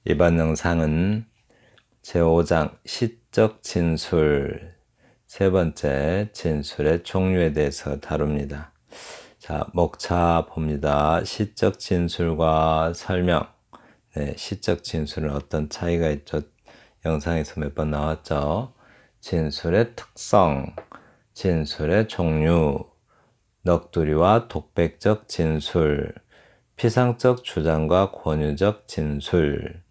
이번 영상은 제5장 시적 진술 세 번째 진술의 종류에 대해서 다룹니다. 자, 목차 봅니다. 시적 진술과 설명. 시적 진술은 어떤 차이가 있죠? 영상에서 몇 번 나왔죠? 진술의 특성, 진술의 종류, 넋두리와 독백적 진술, 피상적 주장과 권유적 진술,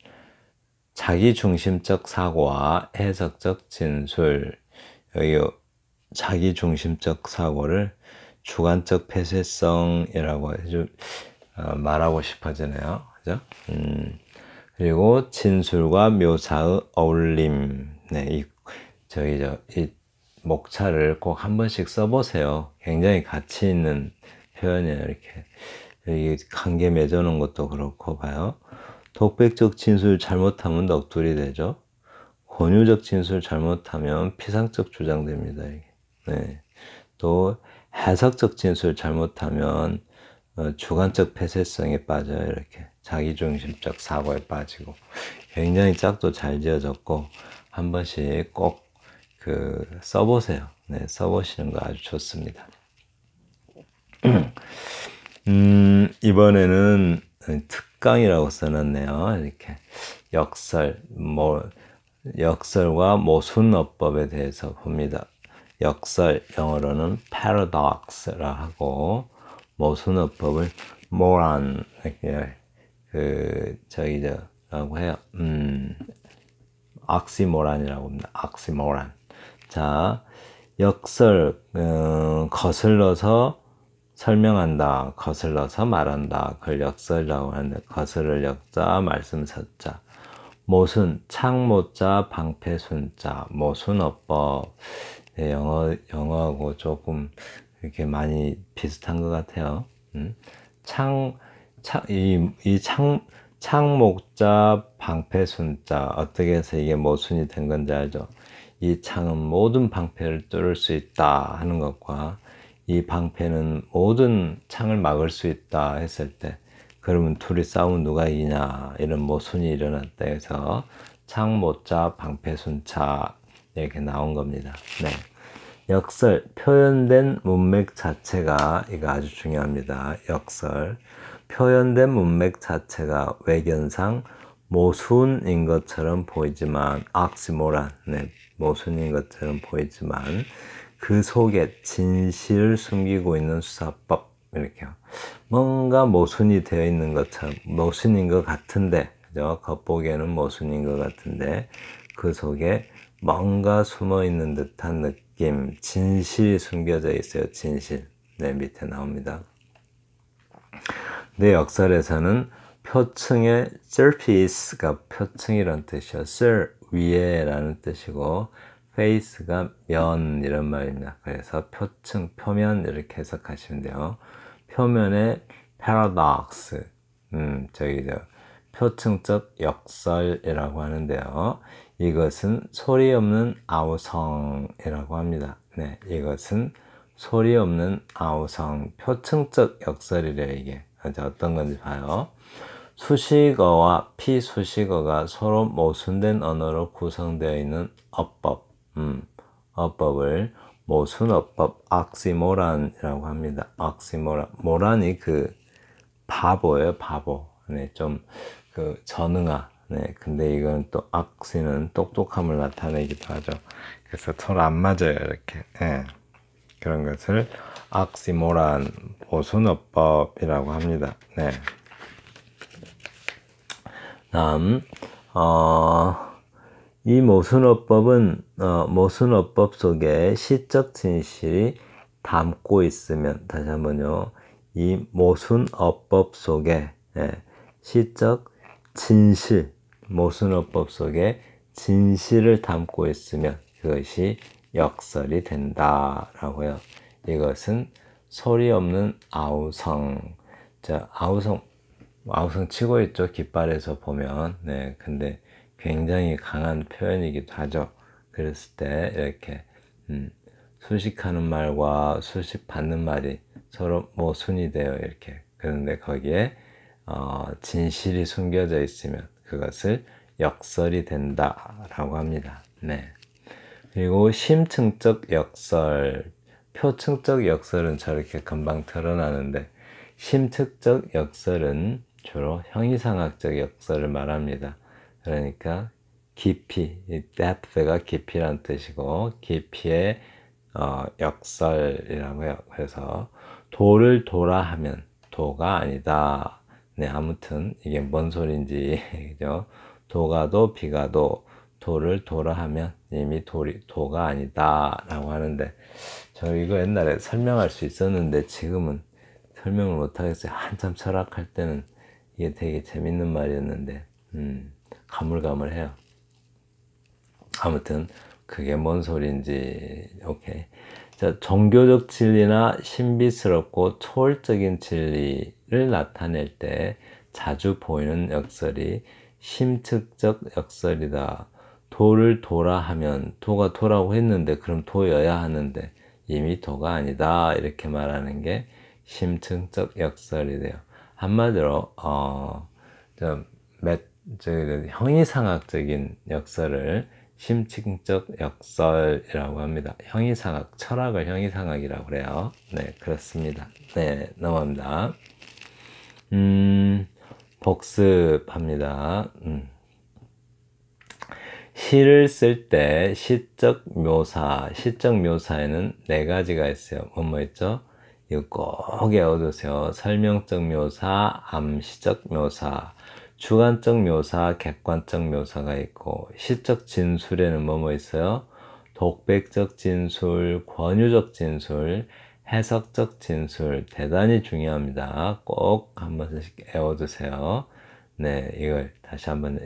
자기중심적 사고와 해석적 진술. 여기 자기중심적 사고를 주관적 폐쇄성이라고 말하고 싶어지네요. 그죠? 그리고 진술과 묘사의 어울림. 이 목차를 꼭 한 번씩 써보세요. 굉장히 가치 있는 표현이에요. 이렇게 여기 관계 맺어놓은 것도 그렇고 봐요. 독백적 진술 잘못하면 넋두리 되죠. 권유적 진술 잘못하면 피상적 주장됩니다. 또 해석적 진술 잘못하면 주관적 폐쇄성에 빠져요. 이렇게 자기중심적 사고에 빠지고. 굉장히 짝도 잘 지어졌고 한 번씩 꼭 써보세요. 써보시는 거 아주 좋습니다. 이번에는 특강이라고 써놨네요. 이렇게 역설과 모순어법에 대해서 봅니다. 역설, 영어로는 paradox라 하고, 모순어법을 moron, 라고 해요. 옥시모란이라고 합니다. 옥시모란. 자, 역설, 거슬러서 설명한다, 거슬러서 말한다. 그걸 역설이라고 하는데, 거슬을 역자, 말씀 서자. 모순, 창모자, 방패순자, 모순어법. 영어하고 조금 이렇게 많이 비슷한 것 같아요. 창목자, 방패순자. 어떻게 해서 이게 모순이 된 건지 알죠? 이 창은 모든 방패를 뚫을 수 있다 하는 것과, 이 방패는 모든 창을 막을 수 있다 했을 때, 그러면 둘이 싸우면 누가 이기냐, 이런 모순이 일어났다 해서 창모자, 방패순자 이렇게 나온 겁니다. 역설, 표현된 문맥 자체가, 이거 아주 중요합니다. 역설, 표현된 문맥 자체가 외견상 모순인 것처럼 보이지만, 옥시모란, 모순인 것처럼 보이지만 그 속에 진실을 숨기고 있는 수사법. 이렇게요. 뭔가 모순이 되어 있는 것처럼, 모순인 것 같은데, 그죠? 겉보기에는 모순인 것 같은데 그 속에 뭔가 숨어 있는 듯한 느낌, 진실이 숨겨져 있어요. 진실. 밑에 나옵니다. 역설에서는 표층의 surface가 표층이란 뜻이요. sur, 위에 라는 뜻이고, face가 면, 이런 말입니다. 그래서 표층, 표면 이렇게 해석하시면 돼요. 표면의 paradox, 표층적 역설이라고 하는데요. 이것은 소리 없는 아우성이라고 합니다. 이것은 소리 없는 아우성, 표층적 역설이래요. 이게 어떤 건지 봐요. 수식어와 피수식어가 서로 모순된 언어로 구성되어 있는 어법, 어법을 모순어법, 옥시모란이라고 합니다. 옥시모란, 모란이 바보예요, 바보. 좀 전응아. 근데 이건 또 옥시는 똑똑함을 나타내기도 하죠. 그래서 서로 안 맞아요, 이렇게. 그런 것을 옥시모란, 모순어법이라고 합니다. 다음, 이 모순어법은, 모순어법 속에 시적 진실이 담고 있으면, 다시 한번요. 이 모순어법 속에, 시적 진실, 모순어법 속에 진실을 담고 있으면 그것이 역설이 된다라고요. 이것은 소리 없는 아우성. 자, 아우성 치고 있죠. 깃발에서 보면. 근데 굉장히 강한 표현이기도 하죠. 그랬을 때 이렇게 수식하는 말과 수식받는 말이 서로 모순이 돼요. 이렇게. 그런데 거기에 진실이 숨겨져 있으면, 그것을 역설이 된다라고 합니다. 네. 그리고 심층적 역설, 표층적 역설은 저렇게 금방 드러나는데 심층적 역설은 주로 형이상학적 역설을 말합니다. 그러니까 깊이, depth가 깊이란 뜻이고 깊이의 역설이라고 해요. 그래서 도를 도라 하면 도가 아니다. 네, 아무튼 이게 뭔 소린지 그죠? 도가 도, 비가 도, 도를 도라 하면 이미 도가 아니다 라고 하는데 저 이거 옛날에 설명할 수 있었는데 지금은 설명을 못 하겠어요. 한참 철학할 때는 이게 되게 재밌는 말이었는데 가물가물해요. 아무튼 그게 뭔 소리인지 오케이. 자, 종교적 진리나 신비스럽고 초월적인 진리를 나타낼 때 자주 보이는 역설이 심층적 역설이다. 도를 도라 하면 도가 도라고 했는데 그럼 도여야 하는데 이미 도가 아니다 이렇게 말하는 게 심층적 역설이 돼요. 한마디로 형이상학적인 역설을 심층적 역설이라고 합니다. 형이상학, 철학을 형이상학이라고 그래요. 네, 그렇습니다. 네, 넘어갑니다. 복습합니다. 시를 쓸 때 시적 묘사에는 네 가지가 있어요. 뭐뭐 있죠? 이거 꼭 외워두세요. 설명적 묘사, 암시적 묘사, 주관적 묘사, 객관적 묘사가 있고 시적 진술에는 뭐뭐 있어요? 독백적 진술, 권유적 진술, 해석적 진술 대단히 중요합니다. 꼭 한 번씩 외워두세요. 네, 이걸 다시 한번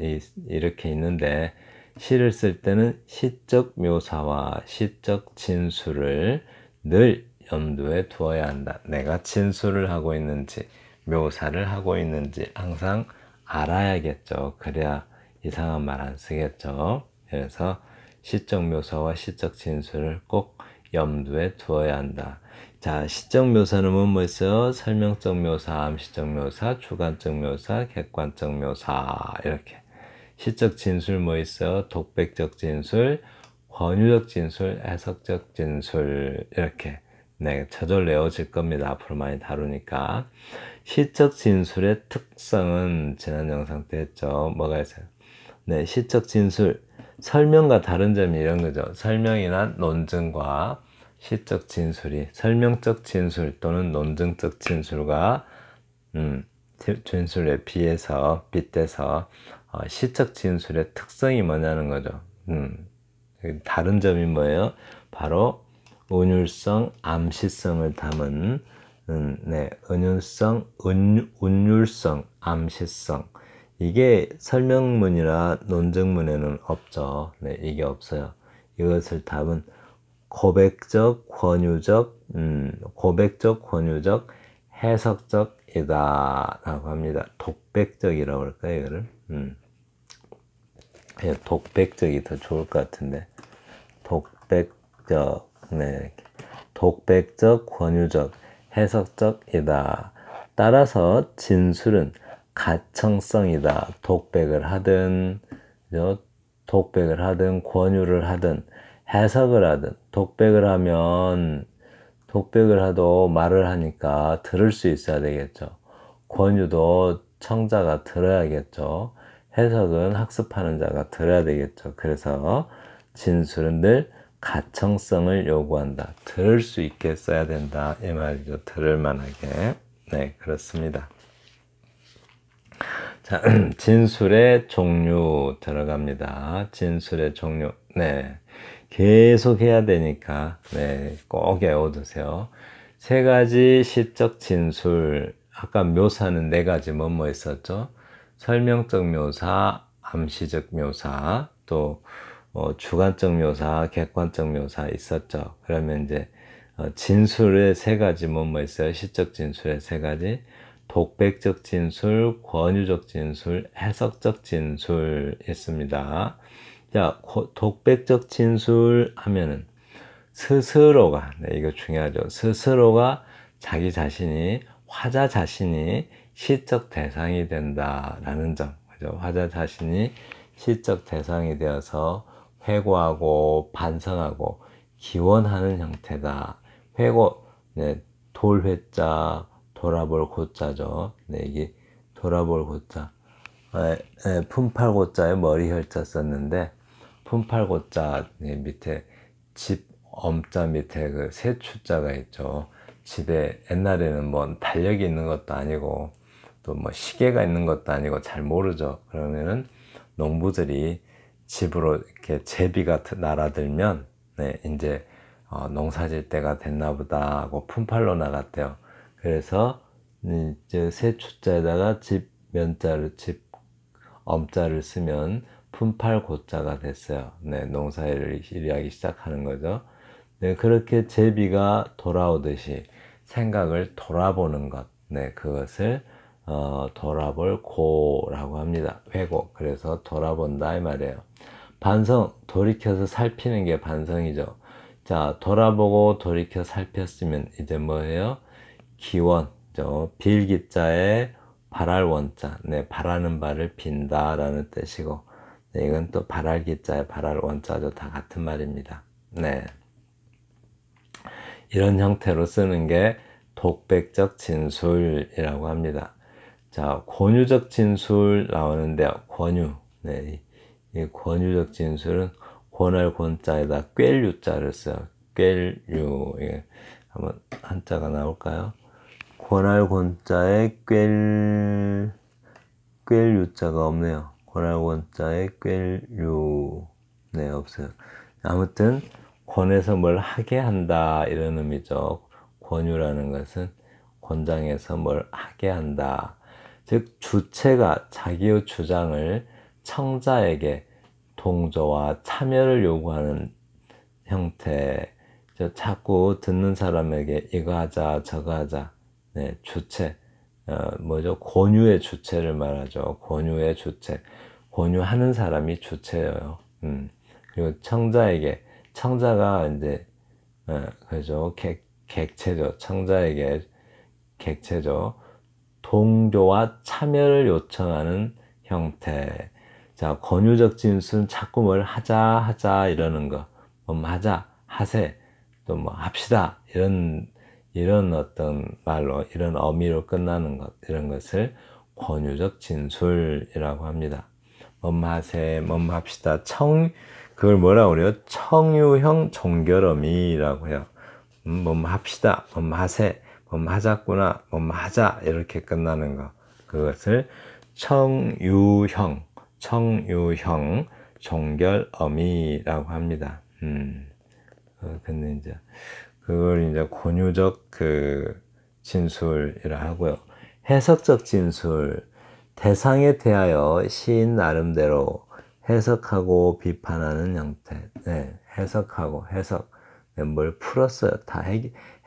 이렇게 있는데 시를 쓸 때는 시적 묘사와 시적 진술을 늘 염두에 두어야 한다. 내가 진술을 하고 있는지 묘사를 하고 있는지 항상 알아야겠죠. 그래야 이상한 말 안 쓰겠죠. 그래서 시적 묘사와 시적 진술을 꼭 염두에 두어야 한다. 자, 시적 묘사는 뭐 있어요? 설명적 묘사, 암시적 묘사, 주관적 묘사, 객관적 묘사 이렇게. 시적 진술 뭐 있어요? 독백적 진술, 권유적 진술, 해석적 진술 이렇게 네, 저절로 외워질 겁니다. 앞으로 많이 다루니까. 시적 진술의 특성은 지난 영상 때 했죠. 뭐가 있어요? 네, 시적 진술 설명과 다른 점이 이런 거죠. 설명이나 논증과 시적 진술이 설명적 진술 또는 논증적 진술과 진술에 비해서 빗대서 시적 진술의 특성이 뭐냐는 거죠. 다른 점이 뭐예요? 바로 은율성, 암시성을 담은 네, 운율성, 암시성 이게 설명문이나 논증문에는 없죠. 네, 이게 없어요. 이것을 담은 고백적, 권유적, 해석적이다 라고 합니다. 독백적이라고 할까요, 이거를? 독백적이 더 좋을 것 같은데. 독백적, 네. 독백적, 권유적, 해석적이다. 따라서 진술은 가청성이다. 독백을 하든, 권유를 하든, 해석을 하든, 독백을 하도 말을 하니까 들을 수 있어야 되겠죠. 권유도 청자가 들어야겠죠. 해석은 학습하는 자가 들어야 되겠죠. 그래서 진술은 늘 가청성을 요구한다. 들을 수 있게 써야 된다. 이 말이죠. 들을 만하게. 네, 그렇습니다. 자, 진술의 종류 들어갑니다. 진술의 종류. 네. 계속 해야 되니까, 네, 꼭 외워두세요. 세 가지 시적 진술. 아까 묘사는 네 가지 뭐뭐 있었죠? 설명적 묘사, 암시적 묘사, 또 주관적 묘사, 객관적 묘사 있었죠. 그러면 이제 진술의 세 가지 뭐뭐 있어요? 시적 진술의 세 가지. 독백적 진술, 권유적 진술, 해석적 진술 있습니다. 자, 독백적 진술 하면은 스스로가, 네, 이거 중요하죠. 스스로가 화자 자신이 시적 대상이 된다라는 점. 그죠? 화자 자신이 시적 대상이 되어서 회고하고 반성하고 기원하는 형태다. 회고, 네, 돌회자, 돌아볼 고자죠. 네, 이게 돌아볼 고자. 품팔고자에 머리 혈자 썼는데, 품팔고자 밑에 집 엄자 밑에 그 세추자가 있죠. 집에 옛날에는 뭐 달력이 있는 것도 아니고 또 뭐 시계가 있는 것도 아니고 잘 모르죠. 그러면은 농부들이 집으로 이렇게 제비가 날아들면 네, 이제 농사질 때가 됐나 보다 하고 품팔로 나갔대요. 그래서 이제 세추자에다가 집 면자를 집 엄자를 쓰면 품팔고자가 됐어요. 네, 농사일을 일하기 시작하는 거죠. 네, 그렇게 제비가 돌아오듯이 생각을 돌아보는 것, 네, 그것을 돌아볼 고라고 합니다. 회고. 그래서 돌아본다 이 말이에요. 반성, 돌이켜서 살피는 게 반성이죠. 자, 돌아보고 돌이켜 살폈으면 이제 뭐예요? 기원, 빌기자에 바랄 원자, 네, 바라는 바를 빈다라는 뜻이고, 네, 이건 또 바랄 기자에 바랄 원자죠. 다 같은 말입니다. 네. 이런 형태로 쓰는 게 독백적 진술이라고 합니다. 자, 권유적 진술 나오는데요. 권유. 네, 이 권유적 진술은 권할 권자에다 꿰류자를 써요. 꿰류. 예. 한번 한자가 나올까요? 권할 권자에 꿰류자가 없네요. 권할 권자에 꿰류. 네, 없어요. 아무튼 권에서 뭘 하게 한다 이런 의미죠. 권유라는 것은 권장해서 뭘 하게 한다. 즉 주체가 자기의 주장을 청자에게 동조와 참여를 요구하는 형태. 자꾸 듣는 사람에게 이거 하자 저거 하자. 네, 주체. 뭐죠? 권유의 주체를 말하죠. 권유의 주체. 권유하는 사람이 주체예요. 그리고 청자에게, 청자가 이제 그죠? 객체죠. 청자에게 객체죠. 동조와 참여를 요청하는 형태. 자, 권유적 진술은 자꾸 뭘 하자 이러는 거. 뭐 하자, 하세, 또 뭐 합시다 이런 어떤 말로 이런 어미로 끝나는 것 이런 것을 권유적 진술이라고 합니다. 하세, 합시다. 그걸 뭐라고 그래요? 청유형 종결어미라고 해요. 합시다, 하세, 하자꾸나, 하자 이렇게 끝나는 거. 그것을 청유형 종결어미라고 합니다. 근데 이제 그걸 이제 권유적 그 진술이라 하고요. 해석적 진술, 대상에 대하여 시인 나름대로 해석하고 비판하는 형태. 네, 해석하고 해석. 네, 뭘 풀었어요. 다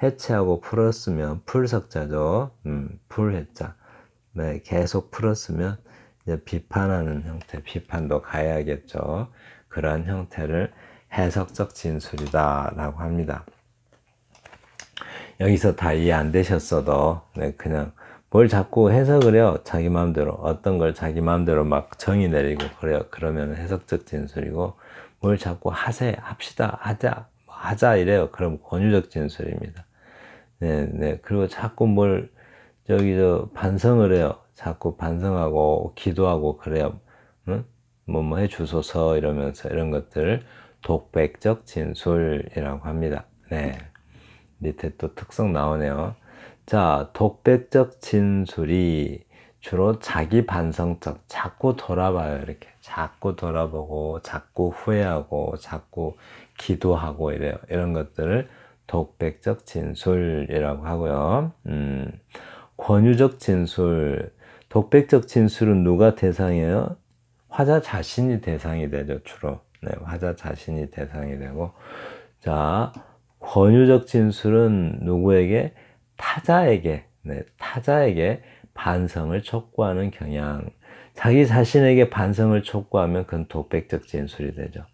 해체하고 풀었으면 풀석자죠. 풀해자. 네, 계속 풀었으면 이제 비판하는 형태, 비판도 가야겠죠. 그러한 형태를 해석적 진술이다라고 합니다. 여기서 다 이해 안 되셨어도 네, 그냥 뭘 자꾸 해석을 해요. 자기 마음대로 어떤 걸 자기 마음대로 막 정의 내리고 그래요. 그러면 해석적 진술이고 뭘 자꾸 합시다, 하자 이래요. 그럼 권유적 진술입니다. 네. 그리고 자꾸 뭘 반성을 해요. 자꾸 반성하고 기도하고 그래요. 응? 뭐 해 주소서 이러면서 이런 것들을 독백적 진술이라고 합니다. 네. 밑에 또 특성 나오네요. 자, 독백적 진술이 주로 자기 반성적, 자꾸 돌아봐요. 이렇게 자꾸 돌아보고 자꾸 후회하고 자꾸 기도하고 이래요. 이런 것들을 독백적 진술이라고 하고요. 권유적 진술, 독백적 진술은 누가 대상이에요? 화자 자신이 대상이 되죠, 주로. 네, 화자 자신이 대상이 되고. 자, 권유적 진술은 누구에게? 타자에게, 네, 타자에게 반성을 촉구하는 경향. 자기 자신에게 반성을 촉구하면 그건 독백적 진술이 되죠.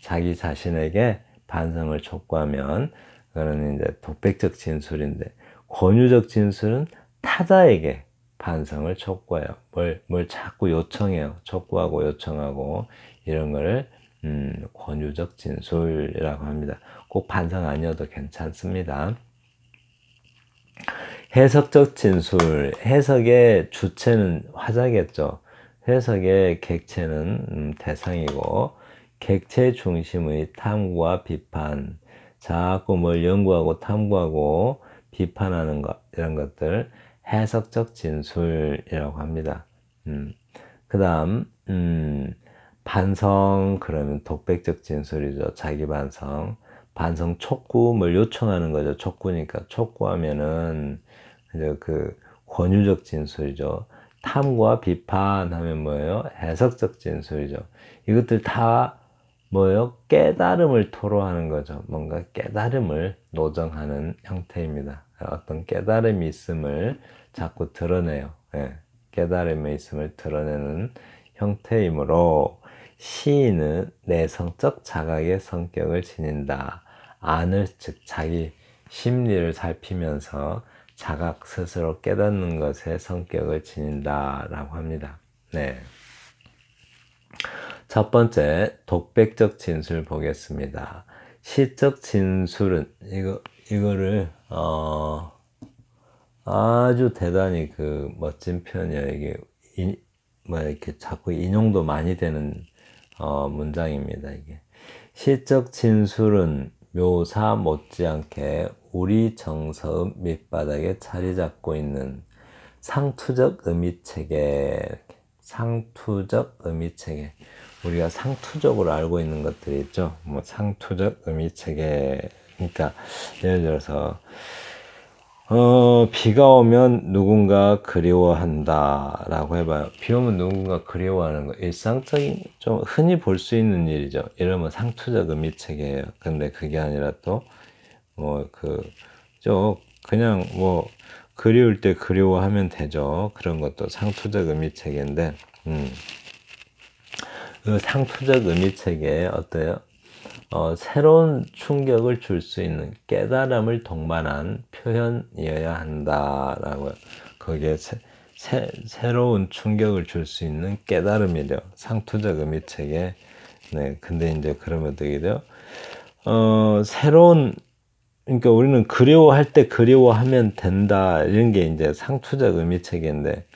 자기 자신에게 반성을 촉구하면 그거는 이제 독백적 진술인데, 권유적 진술은 타자에게, 반성을 촉구해요. 뭘 자꾸 요청해요. 촉구하고 요청하고 이런 거를 권유적 진술이라고 합니다. 꼭 반성 아니어도 괜찮습니다. 해석적 진술, 해석의 주체는 화자겠죠. 해석의 객체는 대상이고, 객체 중심의 탐구와 비판, 자꾸 뭘 연구하고 탐구하고 비판하는 것, 이런 것들 해석적 진술이라고 합니다. 그 다음 반성, 그러면 독백적 진술이죠. 자기 반성. 반성 촉구, 뭘 요청하는 거죠. 촉구니까. 촉구하면은 이제 그 권유적 진술이죠. 탐구와 비판하면 뭐예요? 해석적 진술이죠. 이것들 다 뭐예요? 깨달음을 토로하는 거죠. 뭔가 깨달음을 노정하는 형태입니다. 어떤 깨달음이 있음을 자꾸 드러내요. 예. 깨달음이 있음을 드러내는 형태이므로 시인은 내성적 자각의 성격을 지닌다. 안을, 즉 자기 심리를 살피면서 자각 스스로 깨닫는 것의 성격을 지닌다라고 합니다. 네. 첫 번째, 독백적 진술 보겠습니다. 시적 진술은 이거를 아주 대단히 그 멋진 표현이에요. 이게 뭐 이렇게 자꾸 인용도 많이 되는 문장입니다. 이게 시적 진술은 묘사 못지않게 우리 정서의 밑바닥에 자리 잡고 있는 상투적 의미체계, 상투적 의미체계. 우리가 상투적으로 알고 있는 것들이 있죠. 뭐 상투적 의미체계. 그러니까 예를 들어서 비가 오면 누군가 그리워한다 라고 해봐요. 비 오면 누군가 그리워하는 거 일상적인 좀 흔히 볼 수 있는 일이죠. 이러면 상투적 의미체계예요. 근데 그게 아니라 또 그냥 뭐 그리울 때 그리워하면 되죠. 그런 것도 상투적 의미체계인데 그 상투적 의미체계에 어때요? 새로운 충격을 줄 수 있는 깨달음을 동반한 표현이어야 한다라고요. 거기에 새로운 충격을 줄 수 있는 깨달음이죠. 상투적 의미체계. 네, 근데 이제 그러면 어떻게 돼요? 그러니까 우리는 그리워할 때 그리워하면 된다 이런 게 이제 상투적 의미체계인데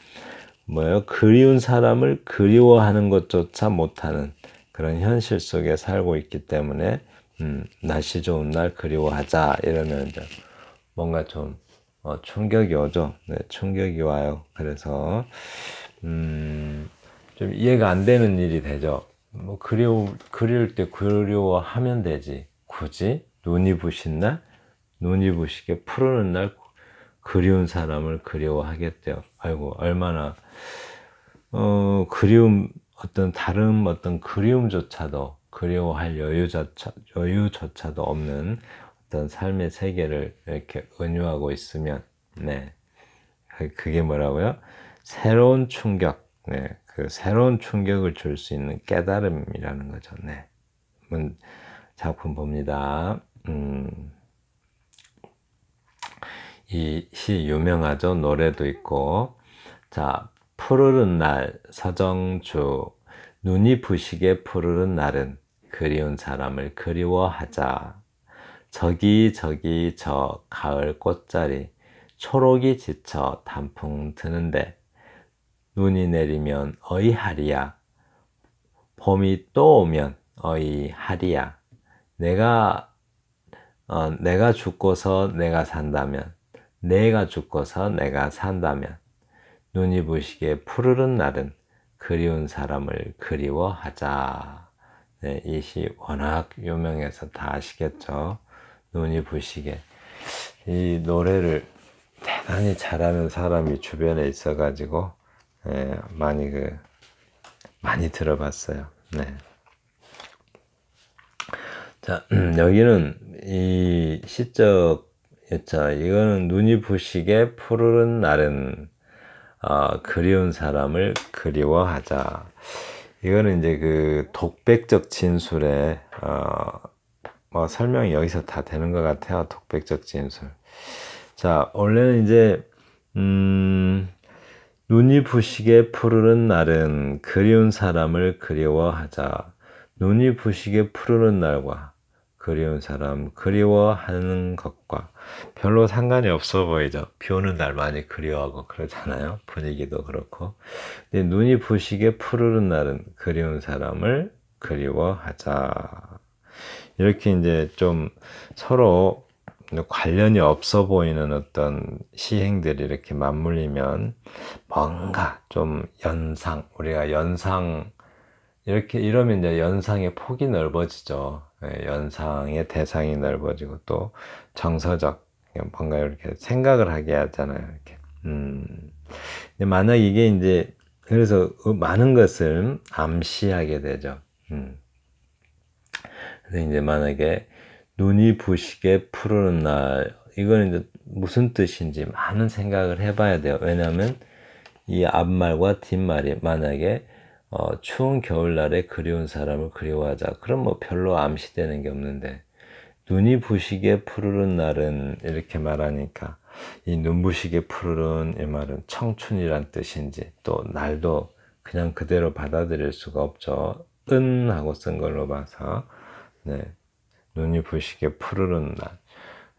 뭐예요? 그리운 사람을 그리워하는 것조차 못하는 그런 현실 속에 살고 있기 때문에 날씨 좋은 날 그리워하자 이러면 이제 뭔가 좀 충격이 오죠. 네, 충격이 와요. 그래서 좀 이해가 안 되는 일이 되죠. 뭐 그리울 때 그리워하면 되지. 굳이 눈이 부신 날, 눈이 부시게 푸르는 날 그리운 사람을 그리워하겠대요. 아이고 얼마나 다른 어떤 그리움조차도 그리워할 여유조차도 없는 어떤 삶의 세계를 이렇게 은유하고 있으면, 네. 그게 뭐라고요? 새로운 충격, 네. 그 새로운 충격을 줄 수 있는 깨달음이라는 거죠, 네. 작품 봅니다. 이 시 유명하죠? 노래도 있고. 자, 푸르른 날, 서정주. 눈이 부시게 푸르른 날은 그리운 사람을 그리워하자. 저기 저 가을 꽃자리. 초록이 지쳐 단풍 드는데 눈이 내리면 어이하리야. 봄이 또 오면 어이하리야. 내가 죽고서 내가 산다면, 내가 죽고서 내가 산다면, 눈이 부시게 푸르른 날은 그리운 사람을 그리워하자. 네, 이 시 워낙 유명해서 다 아시겠죠? 눈이 부시게. 이 노래를 대단히 잘하는 사람이 주변에 있어가지고, 많이 들어봤어요. 네. 자, 여기는 이 시적 예자, 이거는 눈이 부시게 푸르른 날은 그리운 사람을 그리워하자. 이거는 이제 그 독백적 진술에 뭐 설명이 여기서 다 되는 것 같아요. 독백적 진술. 자, 원래는 이제 눈이 부시게 푸르른 날은 그리운 사람을 그리워하자. 눈이 부시게 푸르른 날과 그리운 사람, 그리워하는 것과 별로 상관이 없어 보이죠. 비 오는 날 많이 그리워하고 그러잖아요. 분위기도 그렇고. 근데 눈이 부시게 푸르른 날은 그리운 사람을 그리워하자. 이렇게 이제 좀 서로 관련이 없어 보이는 어떤 시행들이 이렇게 맞물리면 뭔가 좀 우리가 연상, 이렇게 이러면 이제 연상의 폭이 넓어지죠. 예, 연상의 대상이 넓어지고 또 정서적, 뭔가 이렇게 생각을 하게 하잖아요. 이렇게. 만약 이게 이제, 그래서 많은 것을 암시하게 되죠. 그래서 이제 만약에 눈이 부시게 푸르는 날, 이건 이제 무슨 뜻인지 많은 생각을 해봐야 돼요. 왜냐하면 이 앞말과 뒷말이 만약에 추운 겨울날에 그리운 사람을 그리워하자. 그럼 뭐 별로 암시되는 게 없는데, 눈이 부시게 푸르른 날은 이렇게 말하니까 이 눈부시게 푸르른 이 말은 청춘이란 뜻인지, 또 날도 그냥 그대로 받아들일 수가 없죠. 하고 쓴 걸로 봐서. 네. 눈이 부시게 푸르른 날.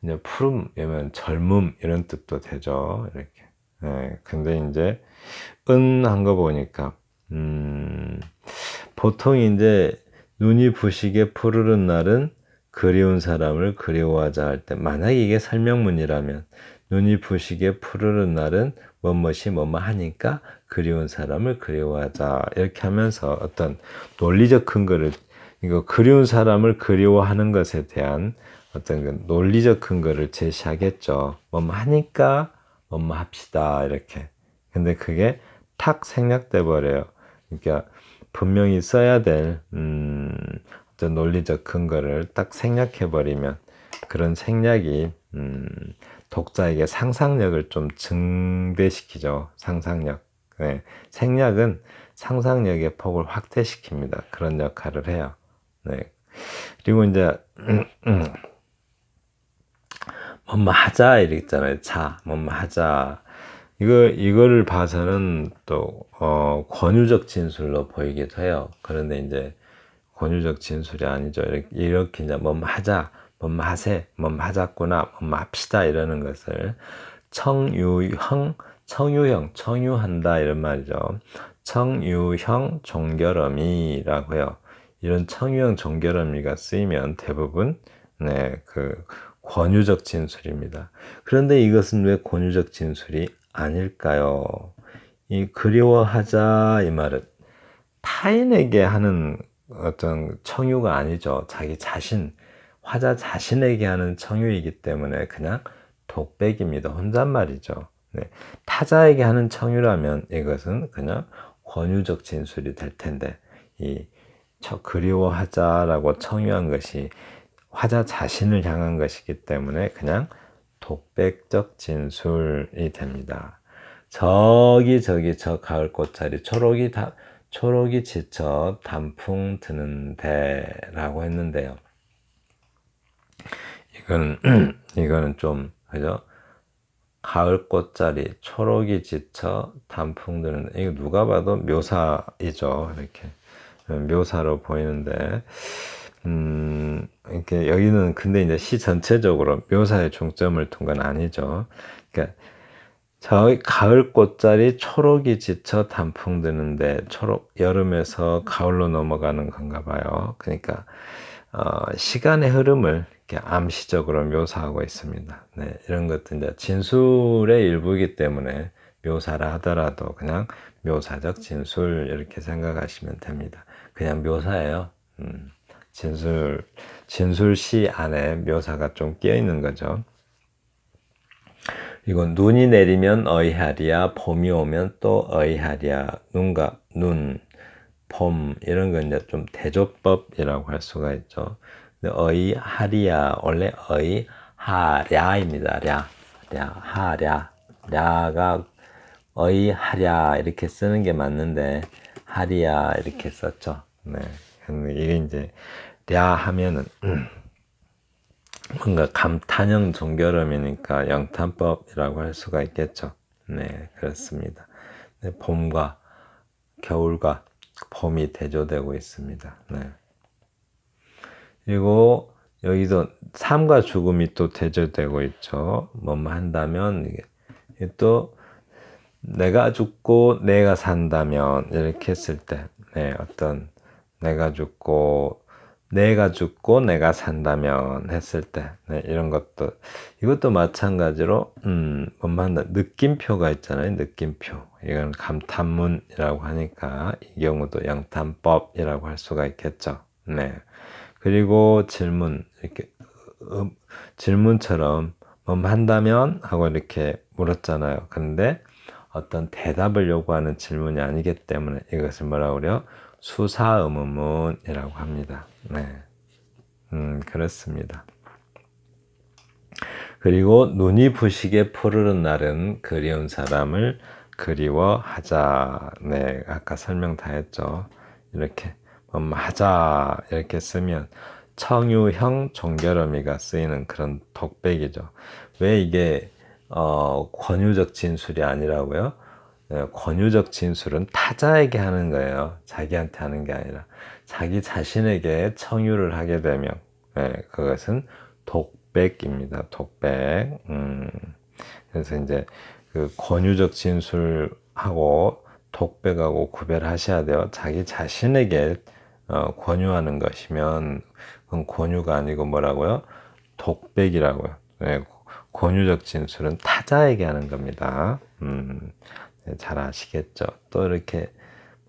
이제 푸름이면 젊음 이런 뜻도 되죠. 이렇게. 네. 근데 이제 한 거 보니까 보통 이제 눈이 부시게 푸르른 날은 그리운 사람을 그리워하자 할 때, 만약 이게 설명문이라면 눈이 부시게 푸르른 날은 뭐뭇이 뭐뭐 하니까 그리운 사람을 그리워하자, 이렇게 하면서 어떤 논리적 근거를, 이거 그리운 사람을 그리워하는 것에 대한 어떤 그 논리적 근거를 제시하겠죠. 뭐뭐 하니까 뭐뭐 합시다, 이렇게. 근데 그게 탁 생략돼 버려요. 그러니까 분명히 써야 될 어떤 논리적 근거를 딱 생략해 버리면, 그런 생략이 독자에게 상상력을 좀 증대시키죠. 상상력. 네. 생략은 상상력의 폭을 확대시킵니다. 그런 역할을 해요. 네. 그리고 이제 뭐뭐 하자 이랬잖아요. 뭐뭐 하자. 이거를 봐서는 또 권유적 진술로 보이기도 해요. 그런데 이제 권유적 진술이 아니죠. 이렇게 이제 뭐뭐 하자, 뭐뭐 하세, 뭐뭐 하자꾸나, 뭐뭐 합시다 이러는 것을 청유한다 이런 말이죠. 청유형 종결어미라고요. 이런 청유형 종결어미가 쓰이면 대부분 그 권유적 진술입니다. 그런데 이것은 왜 권유적 진술이 아닐까요? 이 그리워하자 이 말은 타인에게 하는 어떤 청유가 아니죠. 자기 자신, 화자 자신에게 하는 청유이기 때문에 그냥 독백입니다. 혼잣말이죠. 네. 타자에게 하는 청유라면 이것은 그냥 권유적 진술이 될 텐데, 이 그리워하자라고 청유한 것이 화자 자신을 향한 것이기 때문에 그냥 독백적 진술이 됩니다. 저기 저 가을 꽃자리 초록이 지쳐 단풍 드는데 라고 했는데요. 이거는 좀 그죠? 가을 꽃자리 초록이 지쳐 단풍 드는데, 이거 누가 봐도 묘사이죠. 이렇게 묘사로 보이는데, 이렇게 여기는 근데 이제 시 전체적으로 묘사에 중점을 둔 건 아니죠. 그러니까 저 가을 꽃자리 초록이 지쳐 단풍 드는데, 여름에서 가을로 넘어가는 건가 봐요. 그러니까 시간의 흐름을 이렇게 암시적으로 묘사하고 있습니다. 네, 이런 것도 이제 진술의 일부이기 때문에 묘사라 하더라도 그냥 묘사적 진술 이렇게 생각하시면 됩니다. 그냥 묘사예요. 진술시 안에 묘사가 좀 끼어 있는 거죠. 이건 눈이 내리면 어이하리야, 봄이 오면 또 어이하리야. 눈과 눈, 봄 이런 건 이제 좀 대조법이라고 할 수가 있죠. 근데 어이하리야 원래 어이하랴입니다. 랴가 어이하랴 이렇게 쓰는 게 맞는데 하리야 이렇게 썼죠. 네. 이게 이제 랴 하면은 뭔가 감탄형 종결음이니까 영탄법이라고 할 수가 있겠죠. 네, 그렇습니다. 봄과 겨울과 봄이 대조되고 있습니다. 네. 그리고 여기서 삶과 죽음이 또 대조되고 있죠. 뭐뭐 한다면 이게 또 내가 죽고 내가 산다면 이렇게 했을 때 어떤 내가 죽고 내가 산다면 했을 때 이런 것도 이것도 마찬가지로 뭐뭐 한다 느낌표가 있잖아요. 느낌표 이건 감탄문이라고 하니까 이 경우도 영탄법이라고 할 수가 있겠죠. 네. 그리고 질문 이렇게 질문처럼 뭐 한다면 하고 이렇게 물었잖아요. 그런데 어떤 대답을 요구하는 질문이 아니기 때문에 이것을 뭐라고 그래요? 수사의문문이라고 합니다. 네, 그렇습니다. 그리고 눈이 부시게 푸르른 날은 그리운 사람을 그리워하자. 네, 아까 설명 다 했죠. 이렇게 하자 이렇게 쓰면 청유형 종결어미가 쓰이는 그런 독백이죠. 왜 이게 권유적 진술이 아니라고요? 권유적 진술은 타자에게 하는 거예요. 자기한테 하는 게 아니라 자기 자신에게 청유를 하게 되면 그것은 독백입니다. 독백. 그래서 이제 그 권유적 진술하고 독백하고 구별하셔야 돼요. 자기 자신에게 권유하는 것이면 그건 권유가 아니고 뭐라고요? 독백이라고요. 권유적 진술은 타자에게 하는 겁니다. 잘 아시겠죠? 또 이렇게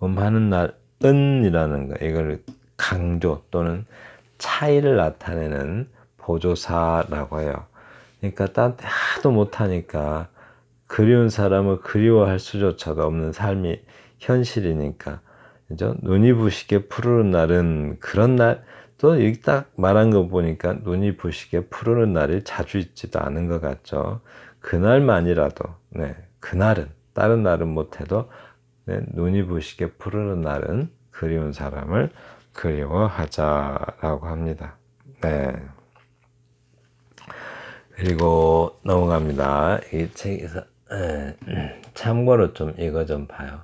하는 날은이라는 거 이걸 강조 또는 차이를 나타내는 보조사라고 해요. 그러니까 딴 때 하도 못하니까 그리운 사람을 그리워할 수조차도 없는 삶이 현실이니까 그죠? 눈이 부시게 푸르른 날은 그런 날 또 여기 딱 말한 거 보니까 눈이 부시게 푸르른 날이 자주 있지도 않은 것 같죠. 그날만이라도 그날은 다른 날은 못해도 눈이 부시게 푸르른 날은 그리운 사람을 그리워하자라고 합니다. 네. 그리고 넘어갑니다. 이 책에서 참고로 좀 이거 좀 봐요.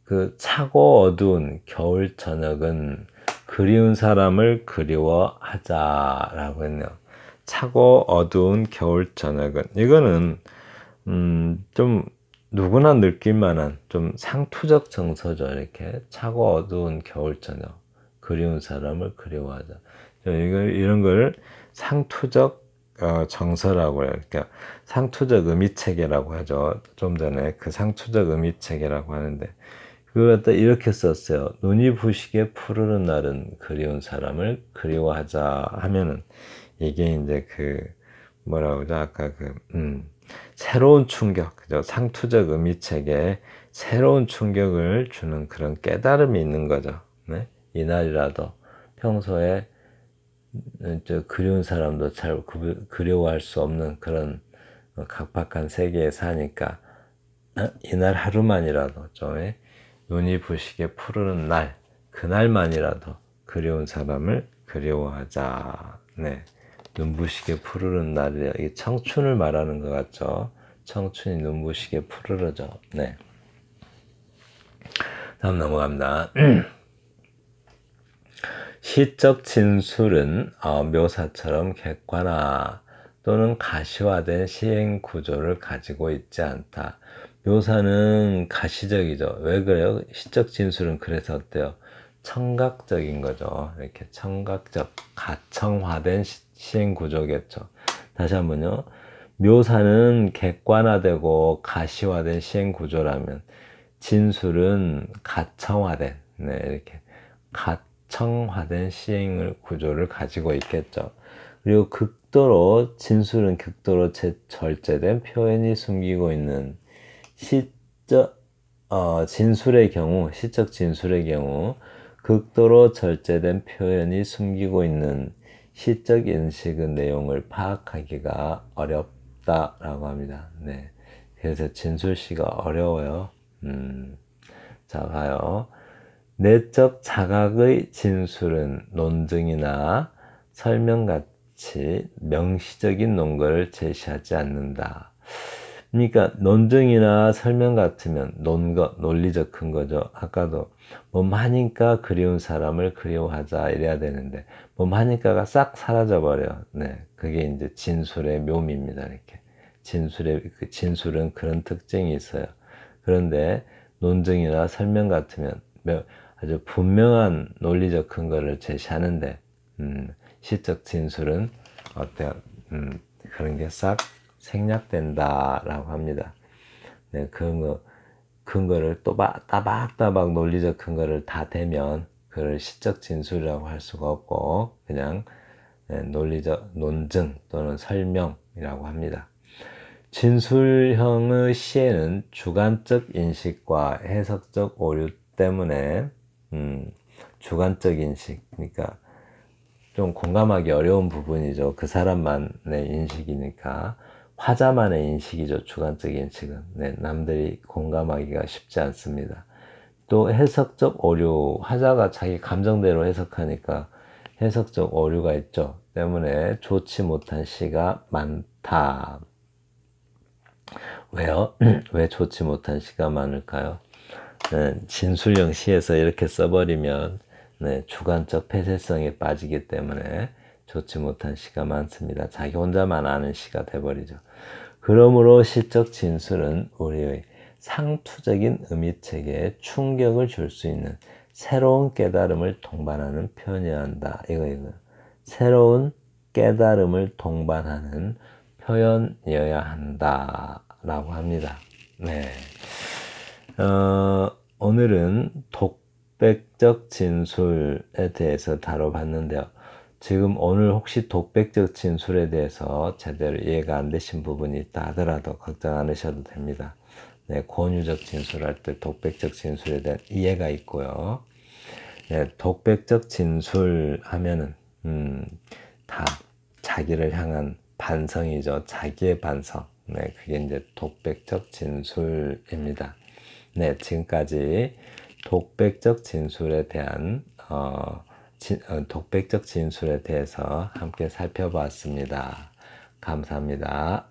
그 차고 어두운 겨울 저녁은 그리운 사람을 그리워하자라고 했네요. 차고 어두운 겨울 저녁은 이거는 좀 누구나 느낄 만한 좀 상투적 정서죠. 이렇게 차고 어두운 겨울 저녁 그리운 사람을 그리워하자. 이런 걸 상투적 정서라고 해요. 그러니까 상투적 의미체계라고 하죠. 좀 전에 그 상투적 의미체계라고 하는데 그걸 갖다 이렇게 썼어요. 눈이 부시게 푸르른 날은 그리운 사람을 그리워하자 하면은 이게 이제 그 뭐라고 하죠? 아까 새로운 충격, 그죠? 상투적 의미체계에 새로운 충격을 주는 그런 깨달음이 있는 거죠. 네? 이날이라도 평소에 그리운 사람도 잘 그리워할 수 없는 그런 각박한 세계에 사니까 이날 하루만이라도 좀 눈이 부시게 푸르는 날 그날만이라도 그리운 사람을 그리워하자. 네, 눈부시게 푸르는 날이 이게 청춘을 말하는 것 같죠. 청춘이 눈부시게 푸르르죠. 네. 다음 넘어갑니다. 시적 진술은 묘사처럼 객관화 또는 가시화된 시행 구조를 가지고 있지 않다. 묘사는 가시적이죠. 왜 그래요? 시적 진술은 그래서 어때요? 청각적인 거죠. 이렇게 청각적, 가청화된 시행 구조겠죠. 다시 한번요. 묘사는 객관화되고 가시화된 시행 구조라면 진술은 가청화된, 이렇게 가청화된 시행 구조를 가지고 있겠죠. 그리고 진술은 극도로 절제된 표현이 숨기고 있는 시적 진술의 경우 극도로 절제된 표현이 숨기고 있는 시적 인식의 내용을 파악하기가 어렵다라고 합니다. 네. 그래서 진술시가 어려워요. 자, 봐요. 내적 자각의 진술은 논증이나 설명같이 명시적인 논거를 제시하지 않는다. 그러니까 논증이나 설명 같으면 논거, 논리적 근거죠. 아까도 뭐하니까 그리운 사람을 그리워하자 이래야 되는데 뭐하니까가 싹 사라져 버려. 네, 그게 이제 진술의 묘미입니다. 이렇게 진술은 그런 특징이 있어요. 그런데 논증이나 설명 같으면 아주 분명한 논리적 근거를 제시하는데 시적 진술은 어때요? 그런 게 싹 생략된다라고 합니다. 네, 근거를 따박따박 논리적 근거를 다 대면 그걸 시적 진술이라고 할 수가 없고 그냥 논리적 논증 또는 설명이라고 합니다. 진술형의 시에는 주관적 인식과 해석적 오류 때문에 주관적 인식, 그러니까 좀 공감하기 어려운 부분이죠. 그 사람만의 인식이니까. 화자만의 인식이죠. 주관적 인식은. 네, 남들이 공감하기가 쉽지 않습니다. 또 해석적 오류, 화자가 자기 감정대로 해석하니까 해석적 오류가 있죠. 때문에 좋지 못한 시가 많다. 왜요? 왜 좋지 못한 시가 많을까요? 네, 진술형 시에서 이렇게 써버리면 네, 주관적 폐쇄성에 빠지기 때문에 좋지 못한 시가 많습니다. 자기 혼자만 아는 시가 돼버리죠. 그러므로 시적 진술은 우리의 상투적인 의미체계에 충격을 줄 수 있는 새로운 깨달음을 동반하는 표현이어야 한다. 이거. 새로운 깨달음을 동반하는 표현이어야 한다. 라고 합니다. 네. 오늘은 독백적 진술에 대해서 다뤄봤는데요. 지금 오늘 혹시 독백적 진술에 대해서 제대로 이해가 안 되신 부분이 있다 하더라도 걱정 않으셔도 됩니다. 네, 권유적 진술할 때 독백적 진술에 대한 이해가 있고요. 네, 독백적 진술 하면은 다 자기를 향한 반성이죠. 자기의 반성. 네, 그게 이제 독백적 진술입니다. 네, 지금까지 독백적 진술에 대한 독백적 진술에 대해서 함께 살펴봤습니다. 감사합니다.